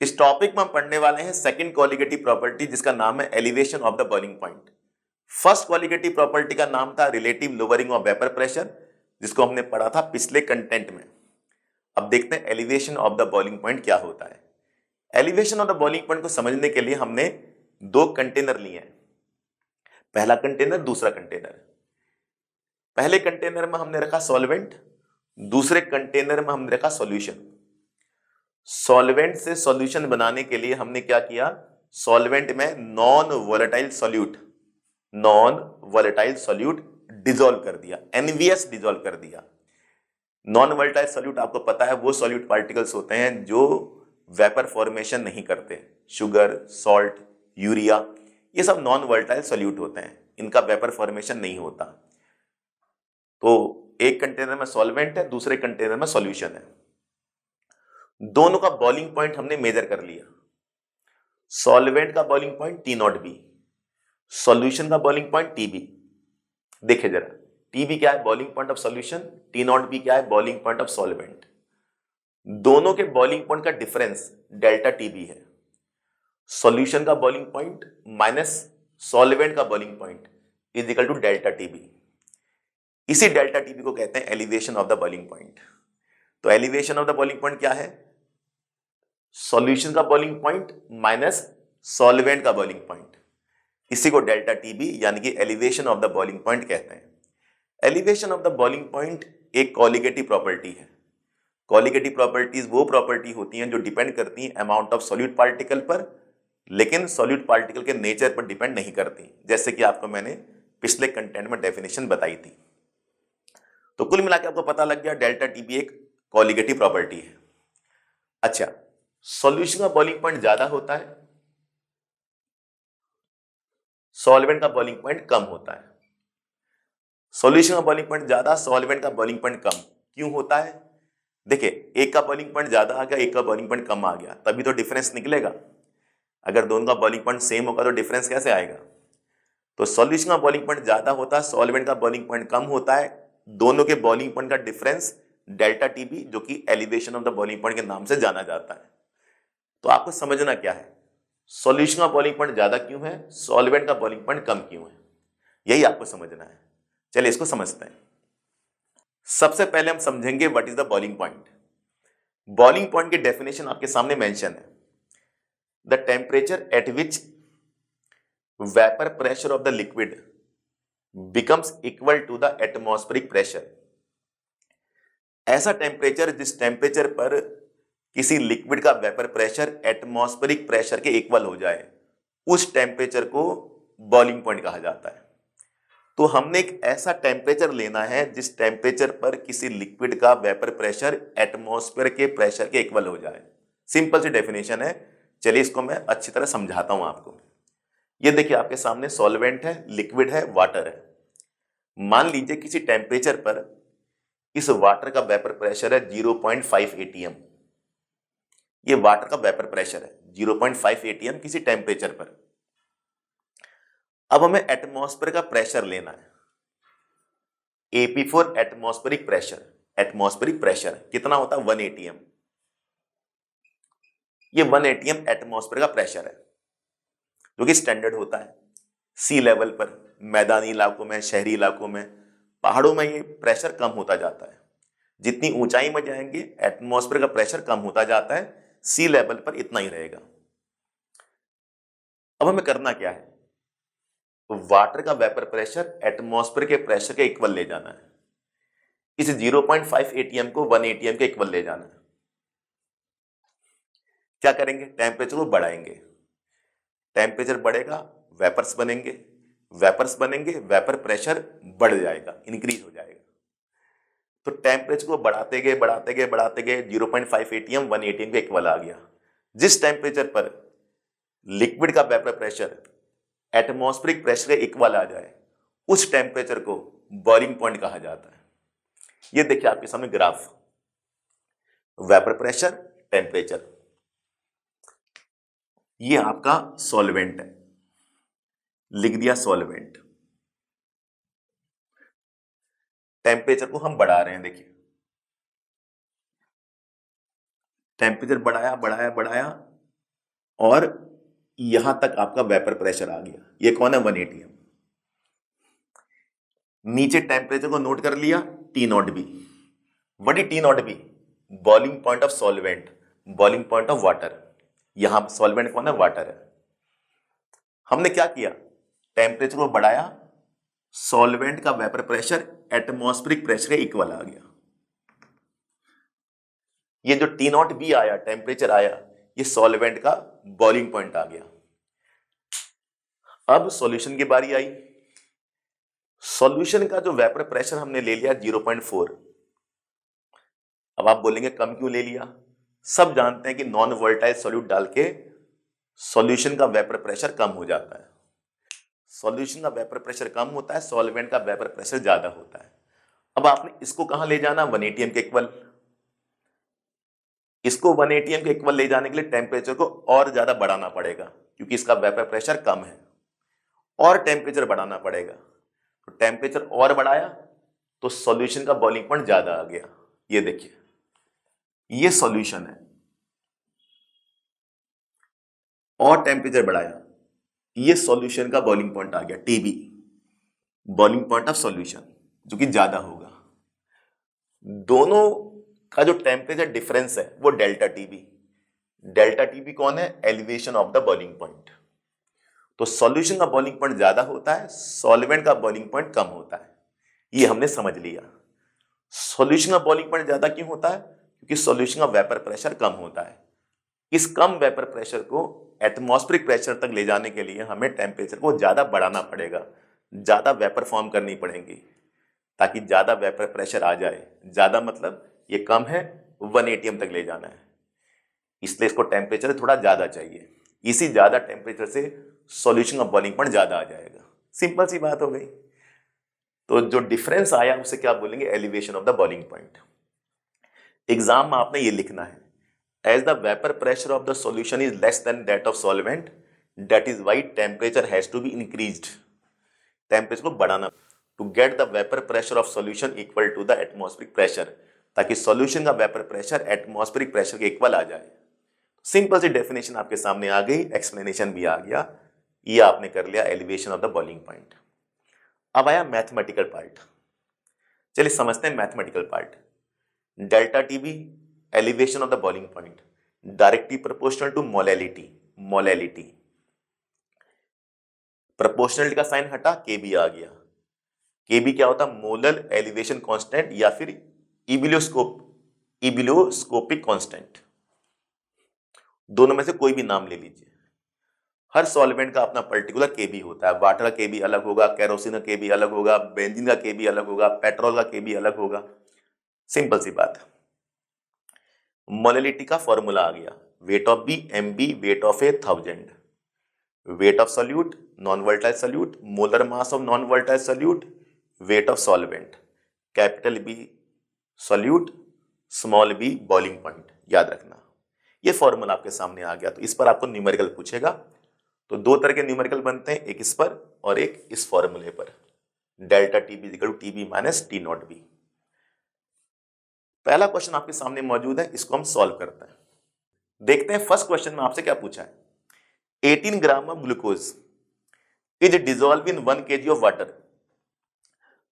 इस टॉपिक में हम पढ़ने वाले हैं सेकंड कॉलिगेटिव प्रॉपर्टी, जिसका नाम है elevation of the boiling point. First colligative property का नाम था relative lowering of vapour pressure, जिसको हमने पढ़ा था पिछले कंटेंट में। अब देखते हैं elevation of the boiling point क्या होता है। Elevation of the boiling point को समझने के लिए हमने दो कंटेनर लिए हैं, पहला कंटेनर, दूसरा कंटेनर। पहले कंटेनर में हमने रखा सॉल्वेंट, दूसरे कंटेनर में हमने रखा सॉल्यूशन। सॉल्वेंट से सॉल्यूशन बनाने के लिए हमने क्या किया, सॉल्वेंट में नॉन वोलेटाइल सॉल्यूट डिसॉल्व कर दिया, NVS डिसॉल्व कर दिया। नॉन वोलेटाइल सॉल्यूट आपको पता है वो सॉल्यूट पार्टिकल्स होते हैं जो वेपर फॉर्मेशन नहीं करते। शुगर, सॉल्ट, यूरिया, ये सब नॉन वोलेटाइल सॉल्यूट होते हैं, इनका वेपर फॉर्मेशन नहीं होता। तो एक कंटेनर में सॉल्वेंट है, दूसरे कंटेनर में सॉल्यूशन है। दोनों का बॉइलिंग पॉइंट हमने मेजर कर लिया। सॉल्वेंट का बॉइलिंग पॉइंट T0B, सॉल्यूशन का बॉइलिंग पॉइंट TB। देखिए जरा, TB क्या है, boiling point of solution, T0B क्या है, बॉइलिंग पॉइंट ऑफ सॉल्वेंट। दोनों के बॉइलिंग पॉइंट का डिफरेंस डेल्टा TB है। सॉल्यूशन का बॉइलिंग पॉइंट माइनस सॉल्वेंट का boiling point is equal to delta TB। इसी डेल्टा TB को कहते हैं elevation of the boiling point. तो elevation of the boiling point क्या है, सॉल्यूशन का बॉइलिंग पॉइंट माइनस सॉल्वेंट का बॉइलिंग पॉइंट, इसी को डेल्टा TB यानी कि elevation of the boiling point कहते हैं। Elevation of the boiling point एक कॉलिगेटिव प्रॉपर्टी है। कॉलिगेटिव प्रॉपर्टीज वो प्रॉपर्टी होती हैं जो डिपेंड करती हैं अमाउंट ऑफ सॉल्यूट पार्टिकल पर, लेकिन सॉल्यूट पार्टिकल के नेचर पर डिपेंड नहीं करती, जैसे कि आपको मैंने पिछले कंटेंट में डेफिनेशन बताई थी। तो कुल मिला के आपको पता लग गया डेल्टा TB एक कॉलिगेटिव प्रॉपर्टी है। अच्छा, सॉल्यूशन का बॉइलिंग पॉइंट ज्यादा होता है, सॉल्वेंट का बॉइलिंग पॉइंट कम होता है। सॉल्यूशन का बॉइलिंग पॉइंट ज्यादा, सॉल्वेंट का बॉइलिंग पॉइंट कम। क्यों होता है, देखिए एक का बॉइलिंग पॉइंट ज्यादा आ गया, एक का बॉइलिंग पॉइंट कम आ गया, तभी तो डिफरेंस निकलेगा। अगर दोनों का बॉइलिंग पॉइंट सेम होगा तो डिफरेंस कैसे आएगा। तो सॉल्यूशन का बॉइलिंग पॉइंट ज्यादा होता है, सॉल्वेंट का बॉइलिंग पॉइंट कम होता है। दोनों के बॉइलिंग पॉइंट का डिफरेंस डेल्टा TB, जो कि elevation of the boiling point के नाम से जाना जाता है। तो आपको समझना क्या है, सॉल्यूशन का बॉइलिंग पॉइंट ज्यादा क्यों है, सॉल्वेंट का बॉइलिंग पॉइंट कम क्यों है, यही आपको समझना है। चलिए इसको समझते हैं। सबसे पहले हम समझेंगे what is the boiling point. Boiling point की डेफिनेशन आपके सामने मेंशन है, the temperature at which vapour pressure of the liquid becomes equal to the atmospheric pressure। ऐसा टेम्परेचर जिस टेम्परेचर पर किसी लिक्विड का वेपर प्रेशर एटमॉस्फेरिक प्रेशर के इक्वल हो जाए, उस टेम्परेचर को बॉइलिंग पॉइंट कहा जाता है। तो हमने एक ऐसा टेम्परेचर लेना है जिस टेम्परेचर पर किसी लिक्विड का वेपर प्रेशर एटमॉस्फेयर के प्रेशर के इक्वल हो जाए। सिंपल सी डेफिनेशन है, चलिए इसको मैं अच्छी तरह समझाता हूं आपको। ये देखिए आपके सामने सॉल्वेंट है, लिक्विड है, वाटर है। मान लीजिए किसी टेम्परेचर पर इस वाटर का वेपर प्रेशर है 0.5 atm। ये वाटर का वेपर प्रेशर है 0.5 atm किसी टेम्परेचर पर। अब हमें एटमॉस्फेयर का प्रेशर लेना है, AP4 atmospheric pressure. Atmospheric pressure कितना होता है, 1 atm। ये 1 atm एटमॉस्फेयर का प्रेशर है, जो कि स्टैंडर्ड होता है सी लेवल पर। मैदानी इलाकों में, शहरी इलाकों में, पहाड़ों में ये प्रेशर कम होता जाता है। जितनी ऊंचाई में जाएंगे एटमॉस्फेयर का प्रेशर कम होता जाता है, सी लेवल पर इतना ही रहेगा। अब हमें करना क्या है, तो वाटर का वेपर प्रेशर एटमॉस्फेयर के प्रेशर के इक्वल ले जाना है। इस 0.5 atm को 1 atm के इक्वल ले जाना है। क्या करेंगे, टेम्परेचर को बढ़ाएंगे। टेम्परेचर बढ़ेगा, वेपर्स बनेंगे, वेपर्स बनेंगे, वेपर प्रेशर बढ़ जाएगा, इंक्रीज हो जाएगा। तो टेम्परेचर को बढ़ाते गए बढ़ाते गए बढ़ाते गए 0.5 atm 1 atm के इक्वल आ गया। जिस टेम्परेचर पर लिक्विड का वेपर प्रेशर एटमॉस्फेरिक प्रेशर के इक्वल आ जाए, उस टेम्परेचर को बॉइलिंग पॉइंट कहा जाता है। ये देखिए आपके सामने ग्राफ, वेपर प्रेशर, टेम्परेचर। ये आपका सॉल्वेंट है, लिख दिया सॉल्वेंट। टेम्परेचर को हम बढ़ा रहे हैं, देखिए टेम्परेचर बढ़ाया बढ़ाया बढ़ाया, और यहां तक आपका वेपर प्रेशर आ गया। ये कौन है? 1 atm। नीचे टेम्परेचर को नोट कर लिया, T naught B. What is T naught B? Boiling point of solvent, boiling point of water. यहां सॉल्वेंट कौन है? वाटर है। हमने क्या किया? टेम्परेचर को बढ़ाया, सॉल्वेंट का वेपर प्रेशर एटमॉस्फेरिक प्रेशर के इक्वल आ गया। ये जो टी नॉट बी आया, टेम्परेचर आया, ये सॉल्वेंट का बॉइलिंग पॉइंट आ गया। अब सॉल्यूशन की बारी आई। सॉल्यूशन का जो वेपर प्रेशर हमने ले लिया 0.4। अब आप बोलेंगे कम क्यों ले लिया? सब जानते हैं कि नॉन वोलेटाइल सॉल्यूट डाल के सॉल्यूशन का वेपर प्रेशर कम हो जाता है। सॉल्यूशन का वेपर प्रेशर कम होता है, सॉल्वेंट का वेपर प्रेशर ज्यादा होता है। अब आपने इसको कहां ले जाना? 1 atm के इक्वल। इसको 1 atm के इक्वल ले जाने के लिए टेम्परेचर को और ज्यादा बढ़ाना पड़ेगा, क्योंकि इसका वेपर प्रेशर कम है, और टेम्परेचर बढ़ाना पड़ेगा। तो टेम्परेचर और बढ़ाया तो सॉल्यूशन का बॉइलिंग पॉइंट ज्यादा आ गया। ये देखिए, ये सॉल्यूशन है, और टेम्परेचर बढ़ाया, ये सॉल्यूशन का बॉइलिंग पॉइंट आ गया, TB, boiling point of solution, जो कि ज्यादा होगा। दोनों का जो टेम्परेचर डिफरेंस है वो डेल्टा टीबी। डेल्टा टीबी कौन है? Elevation of the boiling point. तो सॉल्यूशन का बॉइलिंग पॉइंट ज्यादा होता है, सॉल्वेंट का बॉइलिंग पॉइंट कम होता है। ये हमने समझ लिया। सॉल्यूशन का बॉइलिंग पॉइंट ज्यादा क्यों होता है? क्योंकि सॉल्यूशन का वेपर प्रेशर कम होता है। इस कम वेपर प्रेशर को एटमॉस्फेरिक प्रेशर तक ले जाने के लिए हमें टेम्परेचर को ज्यादा बढ़ाना पड़ेगा, ज्यादा वेपर फॉर्म करनी पड़ेगी, ताकि ज्यादा वेपर प्रेशर आ जाए। ज्यादा मतलब ये कम है, 1 atm तक ले जाना है, इसलिए इसको टेम्परेचर थोड़ा ज्यादा चाहिए। इसी ज्यादा टेम्परेचर से सॉल्यूशन का बॉइलिंग पॉइंट ज्यादा आ जाएगा। सिंपल सी बात हो गई। तो जो डिफरेंस आया उसे क्या बोलेंगे? Elevation of the boiling point. Exam में आपने ये लिखना है, as the vapor pressure of the solution is less than that of solvent, that is why temperature has to be increased। Temperature को बढ़ाना to get the vapor pressure of solution equal to the atmospheric pressure, ताकि solution का vapour pressure atmospheric pressure के equal आ जाए। Simple सी definition आपके सामने आ गई, explanation भी आ गया। ये आपने कर लिया elevation of the boiling point. अब आया मैथमेटिकल पार्ट। चलिए समझते हैं mathematical part. Delta TB, elevation of the boiling point, directly proportional to molality। Molality, proportionality का साइन हटा, केबी आ गया। केबी क्या होता? मोलर एलिवेशन कांस्टेंट या फिर इबिलियोस्कोपिक कांस्टेंट। दोनों में से कोई भी नाम ले लीजिए। हर सॉल्वेंट का अपना पर्टिकुलर केबी होता है। वाटर का केबी अलग होगा, केरोसिन का केबी अलग होगा, बेंजीन का केबी अलग होगा, पेट्रोल का केबी अलग होगा। सिंपल सी बात है। मोलैलिटी का फॉर्मूला आ गया, weight of B M B weight of A 1000। Weight of solute, non volatile solute, molar mass of non volatile solute, weight of solvent, capital B solute, small B boiling point. याद रखना, ये formula आपके सामने आ गया। तो इस पर आपको न्यूमेरिकल पूछेगा। तो दो तरह के न्यूमेरिकल बनते हैं, एक इस पर और एक इस फॉर्मूले पर। Delta TB equal to TB minus T naught B. पहला क्वेश्चन आपके सामने मौजूद है, इसको हम सॉल्व करते हैं। देखते हैं फर्स्ट क्वेश्चन में आपसे क्या पूछा है। 18 gram of glucose is dissolve in 1 kg of water.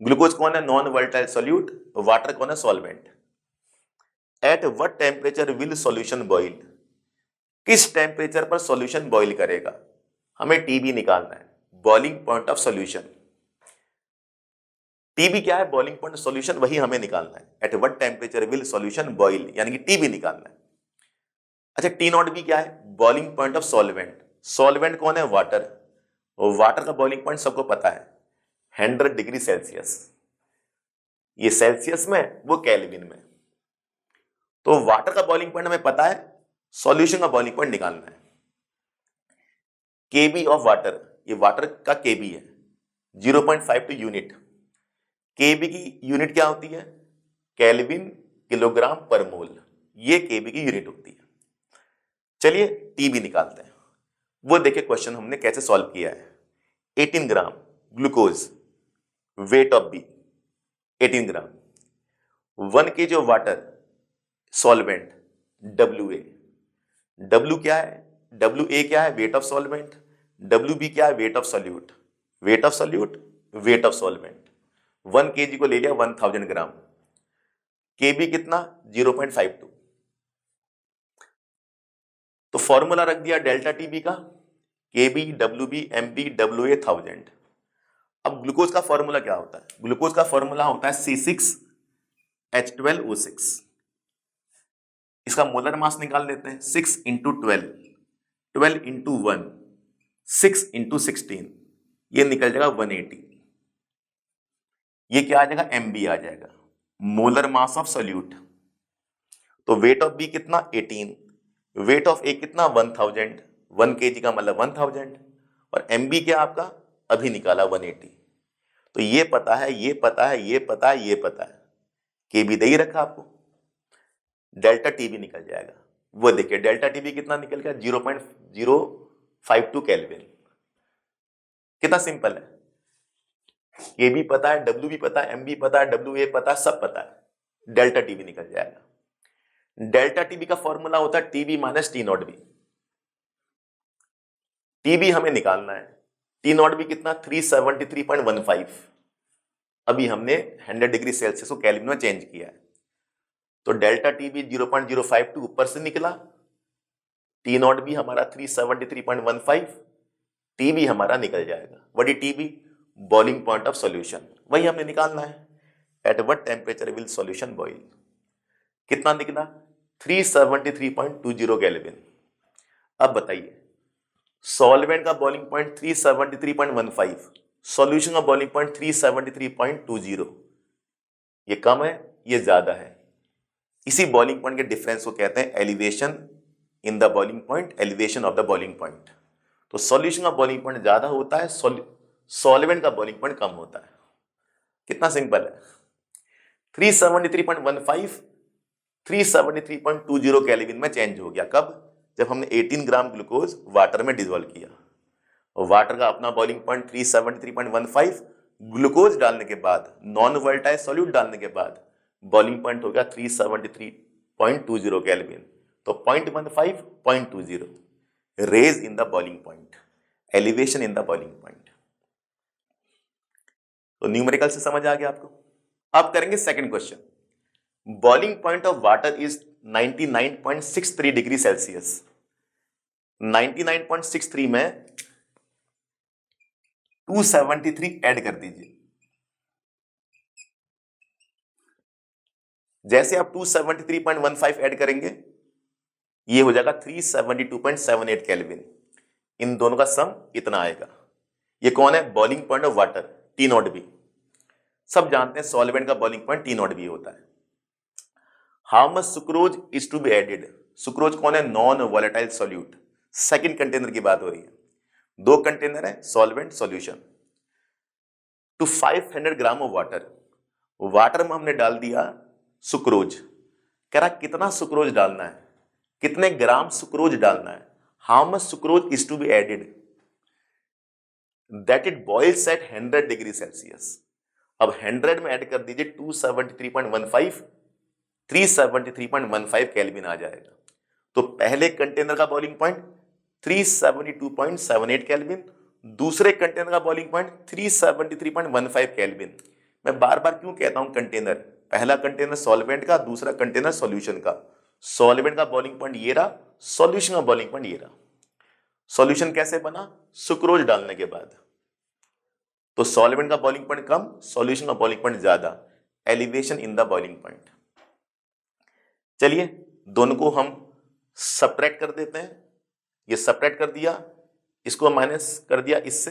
Glucose कौन है? Non volatile solute. वाटर कौन है? Solvent. At what temperature will solution boil. किस टेम्परेचर पर सॉल्यूशन बॉइल करेगा? हमें टीबी निकालना है, boiling point of solution. TB क्या है? बॉइलिंग पॉइंट सॉल्यूशन, वही हमें निकालना है। At what temperature will solution boil, यानी कि टीबी निकालना है। अच्छा, टी नॉट बी क्या है? Boiling point of solvent. Solvent कौन है? वाटर। और वाटर का बॉइलिंग पॉइंट सबको पता है, 100 डिग्री सेल्सियस। ये सेल्सियस में, वो केल्विन में। तो वाटर का बॉइलिंग पॉइंट हमें पता है, सॉल्यूशन का बॉइलिंग पॉइंट निकालना है। केबी ऑफ वाटर, ये वाटर का केबी है, 0.52 यूनिट। केबी की यूनिट क्या होती है? केल्विन किलोग्राम पर मोल। ये केबी की यूनिट होती है। चलिए टीबी निकालते हैं। वो देखिए क्वेश्चन हमने कैसे सॉल्व किया है। 18 gram glucose, weight of B 18 gram, 1 kg of water, solvent WA। W क्या है? डब्ल्यू ए क्या है, weight of solvent, W B क्या है, weight of solute, weight of solute, weight of solvent. 1 kg को ले लिया 1000 ग्राम, के बी कितना 0.52, तो फॉर्मूला रख दिया डेल्टा टीबी का, K B W B M B W A 1000। अब ग्लूकोज का फॉर्मूला क्या होता है, ग्लूकोज का फॉर्मूला होता है C6H12O6। इसका मोलर मास निकाल लेते हैं, 6 इंटू 12, 12 इंटू 1, 6 इंटू 16, ये निकल जाएगा 180। ये क्या आ जाएगा, MB आ जाएगा, मोलर मास ऑफ सोल्यूट। तो वेट ऑफ बी कितना 18, वेट ऑफ ए कितना 1000, 1 kg का मतलब 1000, और MB क्या आपका अभी निकाला 180। तो ये पता है, ये पता है, ये पता है, ये पता है, KB दे ही रखा आपको, डेल्टा टीबी निकल जाएगा। वो देखिए डेल्टा टीबी कितना निकल गया 0.052 केल्विन। कितना सिंपल है, KB पता है, डब्ल्यू भी पता है, MB पता है, WA पता है, सब पता है, डेल्टा टीबी निकल जाएगा। डेल्टा टीबी का फॉर्मूला होता है TB minus T naught B. TB हमें निकालना है, T नॉट बी कितना 373.15। अभी हमने 100 डिग्री सेल्सियस को केल्विन में चेंज किया है, तो डेल्टा टीबी 0.052 ऊपर से निकला, T नॉट बी हमारा 373.15, TB हमारा निकल जाएगा। What is TB, boiling point of solution, वही हमने निकालना है। At what temperature will solution boil, कितना निकला 373.20 केल्विन। अब बताइए सॉल्वेंट का बॉइलिंग पॉइंट 373.15, सॉल्यूशन का बॉइलिंग पॉइंट 373.20, ये कम है ये ज्यादा है, इसी बॉइलिंग पॉइंट के डिफरेंस को कहते हैं elevation in the boiling point, elevation of the boiling point. तो सॉल्यूशन का बॉइलिंग पॉइंट ज्यादा होता है, सॉल्वेंट का बॉइलिंग पॉइंट कम होता है। कितना सिंपल है, 373.15 373.20 केल्विन में चेंज हो गया। कब, जब हमने 18 ग्राम ग्लूकोज वाटर में डिसॉल्व किया, और वाटर का अपना बॉइलिंग पॉइंट 373.15, ग्लूकोज डालने के बाद, नॉन वोलेटाइल सॉल्यूट डालने के बाद बॉइलिंग पॉइंट हो गया 373.20 केल्विन। तो 0.15 0.20, rise in the boiling point, elevation in the boiling point. तो न्यूमेरिकल से समझ आ गया आपको। अब करेंगे second question. Boiling point of water is 99.63 degree Celsius. 99.63 में 273 ऐड कर दीजिए। जैसे आप 273.15 ऐड करेंगे, ये हो जाएगा 372.78 केल्विन। इन दोनों का सम इतना आएगा। ये कौन है, boiling point of water, T naught B. सब जानते हैं सॉल्वेंट का boiling point T naught B होता है। How much sucrose is to be added, sucrose कौन है, non volatile solute. Second container की बात हो रही है, 2 कंटेनर है solvent solution. To 500 gram of water, water में हमने डाल दिया सुक्रोज। कह रहा कितना सुक्रोज डालना है, कितने ग्राम सुक्रोज डालना है। How much sucrose is to be added that it boils at 100 degree Celsius. अब 100 में ऐड कर दीजिए 273.15, 373.15 केल्विन आ जाएगा। तो पहले कंटेनर का बॉइलिंग पॉइंट 372.78 केल्विन, दूसरे कंटेनर का बॉइलिंग पॉइंट 373.15 केल्विन। मैं बार बार क्यों कहता हूं कंटेनर, पहला कंटेनर सॉल्वेंट का, दूसरा कंटेनर सॉल्यूशन का। सॉल्वेंट का बॉइलिंग पॉइंट ये रहा, सॉल्यूशन का बॉइलिंग पॉइंट ये रहा। सॉल्यूशन कैसे बना, सुक्रोज डालने के बाद। तो सॉल्वेंट का बॉइलिंग पॉइंट कम, सॉल्यूशन का बॉइलिंग पॉइंट ज्यादा, elevation in the boiling point. चलिए दोनों को हम सब्ट्रैक्ट कर देते हैं। ये सब्ट्रैक्ट कर दिया, इसको माइनस कर दिया इससे,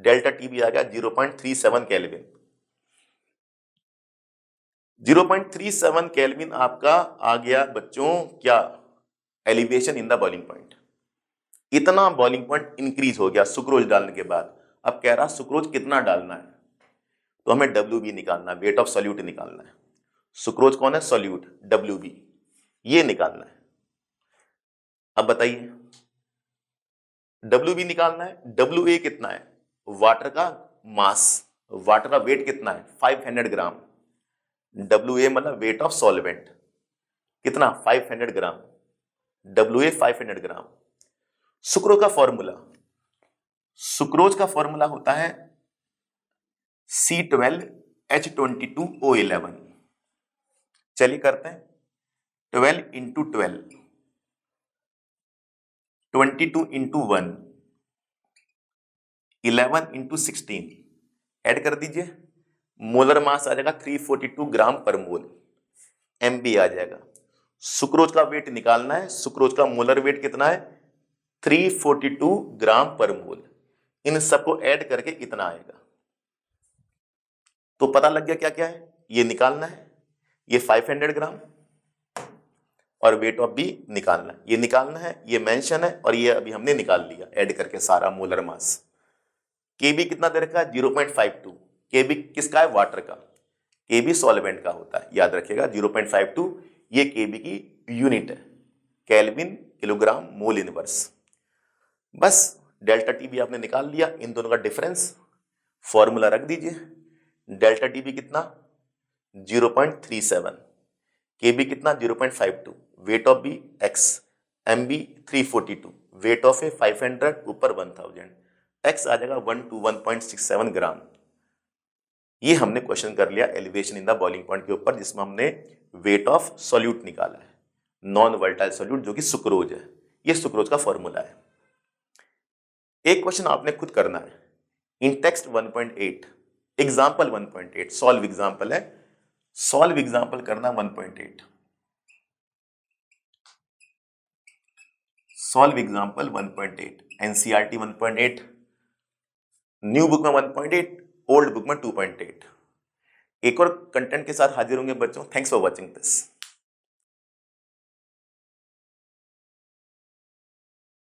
डेल्टा टीबी आ गया 0.37 केल्विन। 0.37 केल्विन आपका आ गया बच्चों क्या, elevation in the boiling point. इतना बॉइलिंग पॉइंट इंक्रीज हो गया सुक्रोज डालने के बाद। अब कह रहा सुक्रोज कितना डालना है, तो हमें WB निकालना है, वेट ऑफ सॉल्यूट निकालना है। सुक्रोज कौन है, सॉल्यूट, WB ये निकालना है। अब बताइए WB निकालना है, WA कितना है, वाटर का मास, वाटर का वेट कितना है 500 ग्राम, WA मतलब वेट ऑफ सॉल्वेंट कितना 500 ग्राम, WA 500 ग्राम। सुक्रोज का फॉर्मूला, सुक्रोज का फॉर्मूला होता है C12H22O11। चलिए करते हैं, 12 इंटू 12, 22 इंटू 1, 11 इंटू 16, ऐड कर दीजिए, मोलर मास आ जाएगा 342 ग्राम पर मोल, MB आ जाएगा। सुक्रोज का वेट निकालना है, सुक्रोज का मोलर वेट कितना है 342 ग्राम पर मोल, इन सबको ऐड करके इतना आएगा। तो पता लग गया क्या क्या है, ये निकालना है, ये 500 ग्राम और वेट ऑफ बी निकालना है, ये निकालना है, ये मेंशन है और ये अभी हमने निकाल लिया ऐड करके सारा मोलर मास। केबी कितना दे रखा है 0.52, केबी किसका है वाटर का, केबी सॉल्वेंट का होता है, याद रखिएगा 0.52 ये केबी की यूनिट है, केल्विन किलोग्राम मोल इनवर्स। बस डेल्टा टी भी आपने निकाल लिया, इन दोनों का डिफरेंस फॉर्मूला रख दीजिए, डेल्टा टी भी कितना 0.37, केबी कितना 0.52, weight of B x, MB 342, weight of A 500 ऊपर 1000, x आ जाएगा 121.67 ग्राम। ये हमने क्वेश्चन कर लिया elevation in the boiling point के ऊपर, जिसमें हमने वेट ऑफ सॉल्यूट निकाला है, नॉन वोलेटाइल सॉल्यूट जो कि सुक्रोज है, ये सुक्रोज का फॉर्मूला है। एक क्वेश्चन आपने खुद करना है, इन टेक्स्ट 1.8 एग्जाम्पल 1.8 सॉल्व एग्जाम्पल है, सॉल्व एग्जाम्पल करना 1.8, solve example 1.8, NCERT 1.8, new book में 1.8, ओल्ड बुक में 2.8। एक और कंटेंट के साथ हाजिर होंगे बच्चों, थैंक्स फॉर वॉचिंग दिस।